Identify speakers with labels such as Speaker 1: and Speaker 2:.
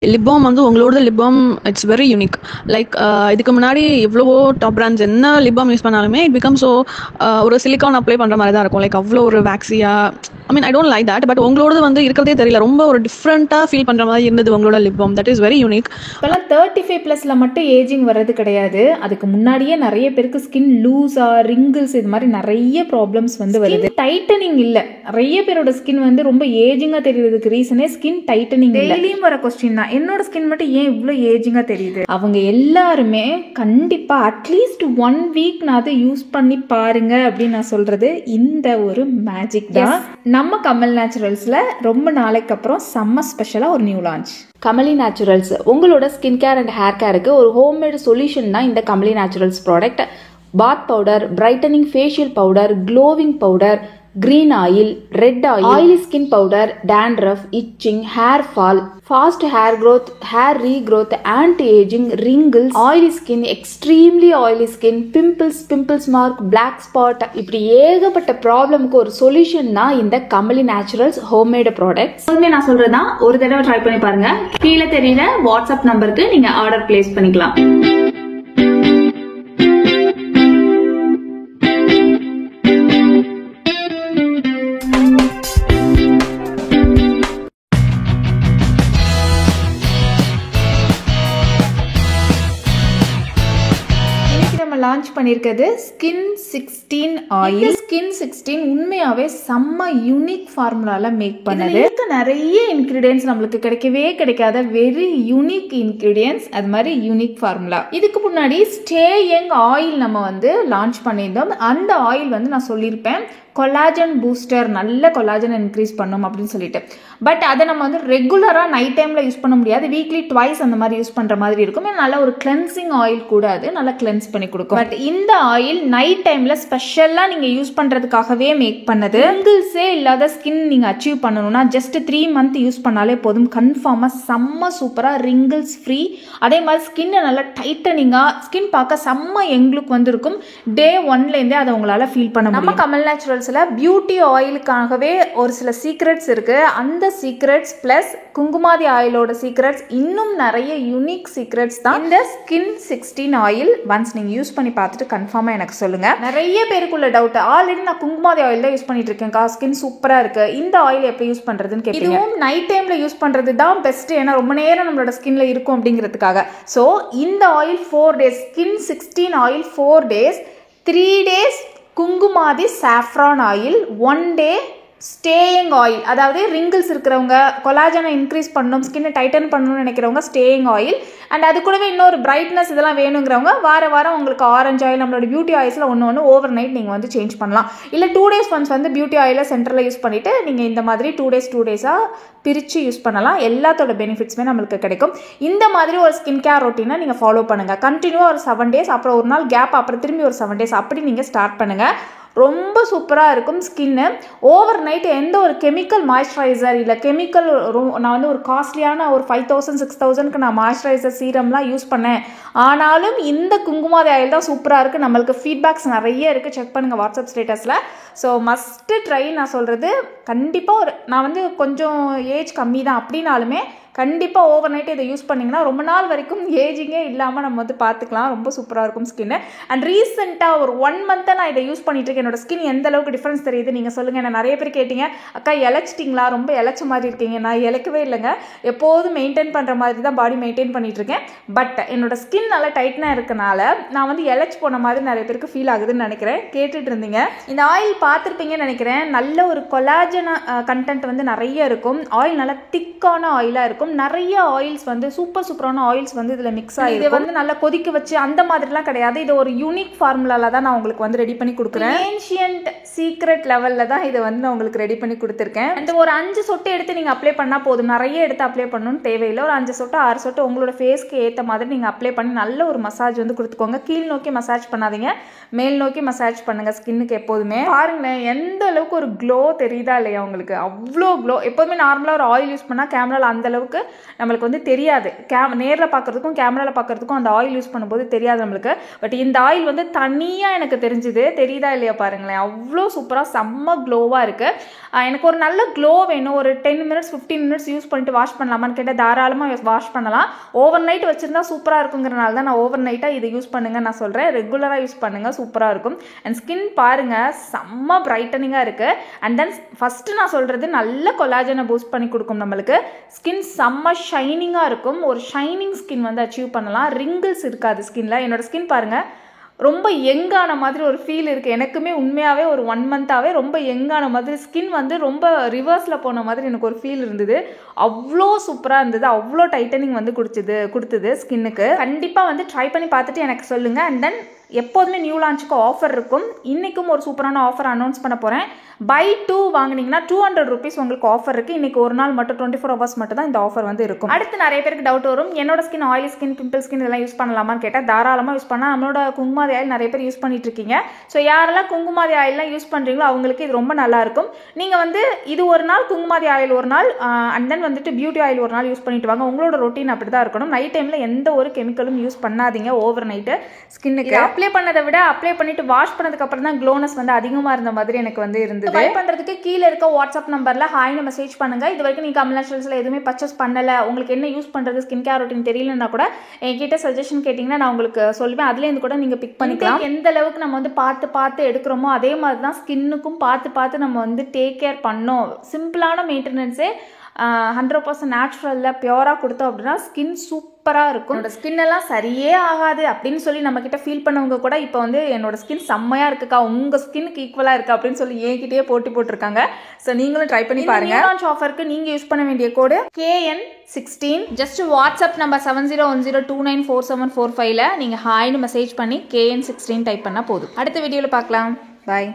Speaker 1: Lip balm வந்து உங்களோட lip balm it's very unique. Like இதுக்கு முன்னாடி எவ்வளவோ டாப் பிராண்ட்ஸ் என்ன லிப் பாம் யூஸ் பண்ணாலுமே இட் பிகம் ஸோ ஒரு சிலிக்கான் அப்ளை பண்ணுற மாதிரி தான் இருக்கும். லைக் அவ்வளோ ஒரு வேக்ஸியா, I mean I don't like that. But உங்களோடது வந்து இருக்கிறதே தெரியல, ரொம்ப ஒரு டிஃப்ரெண்ட்டாக ஃபீல் பண்ணுற மாதிரி இருந்தது உங்களோட lip bomb. That is very unique.
Speaker 2: இப்போல்லாம் 35+ மட்டும் ஏஜிங் வர்றது கிடையாது. அதுக்கு முன்னாடியே நிறைய பேருக்கு ஸ்கின் லூஸா, ரிங்கிள்ஸ், இது மாதிரி நிறைய ப்ராப்ளம்ஸ் வந்து வருது. டைட்டனிங் இல்லை, நிறைய பேரோட ஸ்கின் வந்து ரொம்ப ஏஜிங்காக தெரியறதுக்கு ரீசனே ஸ்கின் டைட்டனிங். டெய்லியும் வர கொஸ்டின் தான், என்னோட ஸ்கின் மட்டும் ஏன் இவ்வளோ ஏஜிங்காக தெரியுது. அவங்க எல்லாருமே கண்டிப்பாக அட்லீஸ்ட் 1 வீக்னாவது யூஸ் பண்ணி பாருங்க அப்படின்னு நான் சொல்றது இந்த ஒரு மேஜிக் தான். நம்ம கமல் நேச்சுரல்ஸில் ரொம்ப நாளைக்கு அப்புறம் செம்ம ஸ்பெஷலாக ஒரு நியூ லான்ச். கமலி நேச்சுரல்ஸ் உங்களோட ஸ்கின் கேர் அண்ட் ஹேர் கேருக்கு ஒரு ஹோம்மேடு சொல்யூஷன் தான் இந்த கமலி நேச்சுரல்ஸ் ப்ராடக்ட். பாத் powder, brightening facial powder, glowing powder, green oil, red oil, oily skin powder, dandruff, itching, hair fall, fast hair growth, hair regrowth, anti-aging, wrinkles, oily skin, extremely oily skin, pimples mark, black spot, இப்படி ஏகப்பட்ட ப்ராப்ளம்க்கு ஒரு solution தான் இந்த Kamali naturals homemade products. எப்போதுமே நான் சொல்றதுதான், ஒரு தடவை ட்ரை பண்ணி பாருங்க. கீழே தெரியல வாட்ஸ்அப் நம்பருக்கு நீங்க ஆர்டர் பிளேஸ் பண்ணிக்கலாம். லான்ச் பண்ணியிருக்கிறது ஸ்கின் 16 ஆயில். ஸ்கின் 16 உண்மையாவே செம்ம யூனிக் ஃபார்முலால மேக் பண்ணது. நிறைய இன்கிரீடியன்ஸ் நம்மளுக்கு கிடைக்கவே கிடைக்காத வெரி யூனிக் இன்கிரீடியன்ஸ், அது மாதிரி யூனிக் ஃபார்முலா. இதுக்கு முன்னாடி ஸ்டே யங் ஆயில் நம்ம வந்து லான்ச் பண்ணியிருந்தோம். அந்த ஆயில் வந்து நான் சொல்லியிருப்பேன் கொலாஜன் பூஸ்டர், நல்ல கொலாஜன் இன்க்ரீஸ் பண்ணும் அப்படின்னு சொல்லிட்டு. பட் அதை நம்ம வந்து ரெகுலராக நைட் டைமில் யூஸ் பண்ண முடியாது, வீக்லி ட்வைஸ் அந்த மாதிரி யூஸ் பண்ணுற மாதிரி இருக்கும். நல்ல ஒரு கிளென்சிங் ஆயில் கூட, அது நல்லா கிளென்ஸ் பண்ணி கொடுக்கும். பட் இந்த ஆயில் நைட் டைமில் ஸ்பெஷலாக நீங்கள் யூஸ் பண்ணுறதுக்காகவே மேக் பண்ணது. ரிங்கிள்ஸே இல்லாத ஸ்கின் நீங்கள் அச்சீவ் பண்ணணும்னா ஜஸ்ட் 3 மந்த் யூஸ் பண்ணாலே போதும். கன்ஃபார்மாக செம்ம சூப்பராக ரிங்கிள்ஸ் ஃப்ரீ, அதே மாதிரி ஸ்கின்னை நல்லா டைட்டனிங்காக, ஸ்கின் பார்க்க செம்ம எங்களுக்கு வந்துருக்கும். டே 1லேருந்தே அதை உங்களால் ஃபீல் பண்ண முடியும். நம்ம கமல் நேச்சுரல்ஸ் பியூட்டி ஆயிலுக்காகவே ஒரு சில சீக்ரெட்ஸ் இருக்கு. அந்த சீக்ரெட்ஸ் பிளஸ் குங்குமாதி ஆயிலோட சீக்ரெட்ஸ், இன்னும் நிறைய யூனிக் சீக்ரெட்ஸ் தான் இந்த ஸ்கின் 16 ஆயில். ஒன்ஸ் நீங்க யூஸ் பண்ணி பார்த்துட்டு கன்ஃபார்மா எனக்கு சொல்லுங்க. நிறைய பேருக்குள்ள டவுட், ஆல்ரெடி நான் குங்குமாதி ஆயில் தான் யூஸ் பண்ணிட்டு இருக்கேன், ஸ்கின் சூப்பரா இருக்கு, இந்த ஆயில் எப்படி யூஸ் பண்றதுன்னு கேட்பீங்க. இதுவும் நைட் டைம்ல யூஸ் பண்றது தான் பெஸ்ட், ஏன்னா ரொம்ப நேரம் நம்மளோட ஸ்கின்ல இருக்கும் அப்படிங்கிறதுக்காக. ஸோ இந்த oil 4 days, skin 16 oil 4 days, 3 days Kumkumadi saffron oil, 1 day staying oil. அதாவது ரிங்கிள்ஸ் இருக்கிறவங்க, கொலாஜனை இன்க்ரீஸ் பண்ணணும், ஸ்கின்னை டைட்டன் பண்ணணும்னு நினைக்கிறவங்க ஸ்டேயிங் ஆயில். அண்ட் அது கூடவே இன்னொரு பிரைட்னஸ் இதெல்லாம் வேணுங்கிறவங்க வாரம் உங்களுக்கு ஆரஞ்சு ஆயில், நம்மளோட பியூட்டி ஆயில்ஸில் ஒன்று ஓவர் நைட் நீங்கள் வந்து சேஞ்ச் பண்ணலாம். இல்லை 2 டேஸ் ஒன்ஸ் வந்து பியூட்டி ஆயிலை சென்டரில் யூஸ் பண்ணிவிட்டு நீங்கள் இந்த மாதிரி 2 டேஸாக பிரித்து யூஸ் பண்ணலாம். எல்லாத்தோட பெனிஃபிட்ஸுமே நம்மளுக்கு கிடைக்கும். இந்த மாதிரி ஒரு ஸ்கின் கேர் ரொட்டீனை நீங்கள் ஃபாலோ பண்ணுங்கள். கண்டினியூவாக ஒரு 7 டேஸ், அப்புறம் ஒரு நாள் கேப், அப்புறம் திரும்பி ஒரு 7 டேஸ், அப்படி நீங்கள் ஸ்டார்ட் பண்ணுங்கள். ரொம்ப சூப்பராக இருக்கும் ஸ்கின்னு. ஓவர் நைட் எந்த ஒரு கெமிக்கல் மாய்ஸ்சரைசர் இல்லை கெமிக்கல், நான் வந்து ஒரு காஸ்ட்லியான ஒரு 5000 6000க்கு நான் மாய்ஸ்சரைசர் சீரம்லாம் யூஸ் பண்ணேன். ஆனாலும் இந்த குங்குமாதி ஆயில் தான் சூப்பராக இருக்குது. நம்மளுக்கு ஃபீட்பேக்ஸ் நிறைய இருக்குது, செக் பண்ணுங்கள் வாட்ஸ்அப் ஸ்டேட்டஸில். So must try. நான் சொல்கிறது கண்டிப்பாக நான் வந்து கொஞ்சம் ஏஜ் கம்மி தான் அப்படின்னாலுமே கண்டிப்பாக ஓவர் நைட்டு இதை யூஸ் பண்ணிங்கன்னா ரொம்ப நாள் வரைக்கும் ஏஜிங்கே இல்லாமல் நம்ம வந்து பார்த்துக்கலாம். ரொம்ப சூப்பராக இருக்கும் ஸ்கின்னு. அண்ட் ரீசெண்டாக ஒரு 1 மந்த்தாக நான் இதை யூஸ் பண்ணிட்டு இருக்கேன். என்னோட ஸ்கின் எந்த அளவுக்கு டிஃப்ரென்ஸ் தெரியுது நீங்கள் சொல்லுங்கள். என்ன நிறைய பேர் கேட்டீங்க, அக்கா இழைச்சிட்டிங்களா, ரொம்ப இழைச்ச மாதிரி இருக்கீங்க. நான் இழைக்கவே இல்லைங்க, எப்போதும் மெயின்டைன் பண்ணுற மாதிரி தான் பாடி மெயின்டைன் பண்ணிட்டு இருக்கேன். பட் என்னோட ஸ்கின் நல்லா டைட்னாக இருக்கனால நான் வந்து இழைச்சி போன மாதிரி நிறைய பேருக்கு ஃபீல் ஆகுதுன்னு நினைக்கிறேன். கேட்டுட்டு இருந்தீங்க. இந்த ஆயில் பார்த்துருப்பீங்கன்னு நினைக்கிறேன். நல்ல ஒரு கொலாஜன் கண்டென்ட் வந்து நிறைய இருக்கும். ஆயில் நல்லா திக்கான ஆயிலாக இருக்கும். நிறைய ஆயில்ஸ் வந்து சூப்பரான ஆயில்ஸ் வந்து இதில் மிக்ஸ் ஆகி, இதை வந்து நல்லா கொதிக்க வச்சு அந்த மாதிரிலாம் கிடையாது. இது ஒரு யூனிக் ஃபார்முலால தான் நான் உங்களுக்கு வந்து ரெடி பண்ணி கொடுக்குறேன். ஏன்ஷியன்ட் சீக்ரெட் லெவலில் தான் இதை வந்து நான் உங்களுக்கு ரெடி பண்ணி கொடுத்துருக்கேன். இந்த ஒரு 5 சொட்டு எடுத்து நீங்கள் அப்ளை பண்ணால் போதும். நிறைய எடுத்து அப்ளை பண்ணணும்னு தேவையில்லை. ஒரு 5 சொட்டு 6 சொட்டு உங்களோட ஃபேஸ்க்கு ஏற்ற மாதிரி நீங்கள் அப்ளை பண்ணி நல்ல ஒரு மசாஜ் வந்து கொடுத்துக்கோங்க. கீழ் நோக்கி மசாஜ் பண்ணாதீங்க, மேல் நோக்கி மசாஜ் பண்ணுங்க ஸ்கின்னுக்கு எப்போதுமே. பாருங்களேன் எந்த அளவுக்கு ஒரு க்ளோ தெரியுதா இல்லையா உங்களுக்கு, அவ்வளோ க்ளோ. எப்போதுமே நார்மலாக ஒரு ஆயில் யூஸ் பண்ணால் கேமராவில் அந்த அளவுக்கு நம்மளுக்கு வந்து தெரியாது. நேரில் பார்க்குறதுக்கும் கேமராவில் பார்க்குறதுக்கும் அந்த ஆயில் யூஸ் பண்ணும்போது தெரியாது நம்மளுக்கு. பட் இந்த ஆயில் வந்து தனியாக எனக்கு தெரிஞ்சுது, தெரியுதா இல்லையா பாருங்களேன், அவ்வளோ சூப்பராக செம்ம க்ளோவாக இருக்குது. எனக்கு ஒரு நல்ல க்ளோ வேணும், ஒரு 10 மினிட்ஸ் 15 மினிட்ஸ் யூஸ் பண்ணிட்டு வாஷ் பண்ணலாமான்னு கேட்டால் தாராளமாக வாஷ் பண்ணலாம். ஓவர் நைட் வச்சுருந்தா சூப்பராக இருக்குங்கிறனால தான் நான் ஓவர் நைட்டாக இதை யூஸ் பண்ணுங்க நான் சொல்கிறேன். ரெகுலராக யூஸ் பண்ணுங்கள், சூப்பராக இருக்கும். அண்ட் ஸ்கின் பாருங்கள் செம்ம பிரைட்டனிங்காக இருக்குது. அண்ட் தென் ஃபஸ்ட்டு நான் சொல்கிறது நல்ல கொலாஜனை பூஸ்ட் பண்ணி கொடுக்கும் நம்மளுக்கு. ஸ்கின் செம்ம ஷைனிங்காக இருக்கும். ஒரு ஷைனிங் ஸ்கின் வந்து அச்சீவ் பண்ணலாம். ரிங்கிள்ஸ் இருக்காது ஸ்கின்ல. என்னோட ஸ்கின் பாருங்கள் ரொம்ப யங்கான மாதிரி ஒரு ஃபீல் இருக்குது. எனக்குமே உண்மையாகவே ஒரு 1 மந்த்தாகவே ரொம்ப யங்கான மாதிரி ஸ்கின் வந்து ரொம்ப ரிவர்ஸில் போன மாதிரி எனக்கு ஒரு ஃபீல் இருந்தது. அவ்வளோ சூப்பராக இருந்தது. அவ்வளோ டைட்டனிங் வந்து கொடுத்தது ஸ்கின்னுக்கு. கண்டிப்பாக வந்து ட்ரை பண்ணி பார்த்துட்டு எனக்கு சொல்லுங்கள். அண்ட் தென் எப்போதுமே நியூ லான்ச்சுக்கு ஆஃபர் இருக்கும். இன்றைக்கும் ஒரு சூப்பரான ஆஃபர் அனௌன்ஸ் பண்ண போகிறேன். பை 2 வாங்கினீங்கன்னா 200 rupees உங்களுக்கு ஆஃபர் இருக்குது. இன்றைக்கி ஒரு நாள் மட்டும் 24 hours மட்டும் தான் இந்த ஆஃபர் வந்து இருக்கும். அடுத்து நிறைய பேருக்கு டவுட் வரும், என்னோட skin oily skin, pimple skin இதெல்லாம் யூஸ் பண்ணலாமான்னு கேட்டால் தாராளமாக யூஸ் பண்ணலாம். நம்மளோட குங்குமாதி ஆயில் நிறைய பேர் யூஸ் பண்ணிட்டு இருக்கீங்க. ஸோ யாரெல்லாம் குங்குமாதி ஆயிலெலாம் யூஸ் பண்ணுறீங்களோ அவங்களுக்கு இது ரொம்ப நல்லாயிருக்கும். நீங்கள் வந்து இது ஒரு நாள் குங்குமாதி ஆயில் ஒரு நாள் அண்ட் தென் வந்துட்டு பியூட்டி ஆயில் ஒரு நாள் யூஸ் பண்ணிட்டு வாங்க. உங்களோட ரொட்டீன் அப்படி தான் இருக்கணும். நைட் டைமில் எந்த ஒரு கெமிக்கலும் யூஸ் பண்ணாதீங்க ஓவர் நைட்டு ஸ்கின்னுக்கு. அப்ளை பண்ணதை விட அப்ளை பண்ணிட்டு வாஷ் பண்ணதுக்கு அப்புறம் தான் க்ளோனஸ் வந்து அதிகமாக இருந்த மாதிரி எனக்கு வந்து இருந்தது. பை பண்ணுறதுக்கு கீழே இருக்க வாட்ஸ்அப் நம்பரில் ஹாய்னு மெசேஜ் பண்ணுங்கள். இது வரைக்கும் நீங்கள் கமலா ஸ்டைல்ஸில் எதுவுமே பர்ச்சேஸ் பண்ணலை, உங்களுக்கு என்ன யூஸ் பண்ணுறது ஸ்கின் கேர் ரொட்டீன் தெரியலன்னா கூட என்கிட்ட சஜஷன் கேட்டிங்கன்னா நான் உங்களுக்கு சொல்லுவேன். அதுலேருந்து கூட நீங்கள் பிக் பண்ணிக்கலாம். எந்த அளவுக்கு நம்ம வந்து பார்த்து எடுக்கிறோமோ அதே மாதிரி தான் ஸ்கின்னுக்கும் பார்த்து நம்ம வந்து டேக் கேர் பண்ணோம். சிம்பிளான மெயின்டெனன்ஸே 100% நேச்சுரலில் பியூராக கொடுத்தோம் அப்படின்னா ஸ்கின் சூப்பராக இருக்கும். என்னோட ஸ்கின் எல்லாம் சரியே ஆகாது அப்படின்னு சொல்லி நம்மக்கிட்ட ஃபீல் பண்ணவங்க கூட இப்போ வந்து என்னோட ஸ்கின் செம்மையாக இருக்குக்கா, உங்கள் ஸ்கின்னுக்கு ஈக்குவலாக இருக்குது அப்படின்னு சொல்லி என்கிட்டயே போட்டிருக்காங்க. ஸோ நீங்களும் ட்ரை பண்ணி பாருங்கள். லான்ச் ஆஃபருக்கு நீங்கள் யூஸ் பண்ண வேண்டிய கோடு KN16. ஜஸ்ட் வாட்ஸ்அப் நம்பர் 7010294745 நீங்கள் ஹாய்னு மெசேஜ் பண்ணி KN16 டைப் பண்ணால் போதும். அடுத்த வீடியோவில் பார்க்கலாம். பாய்.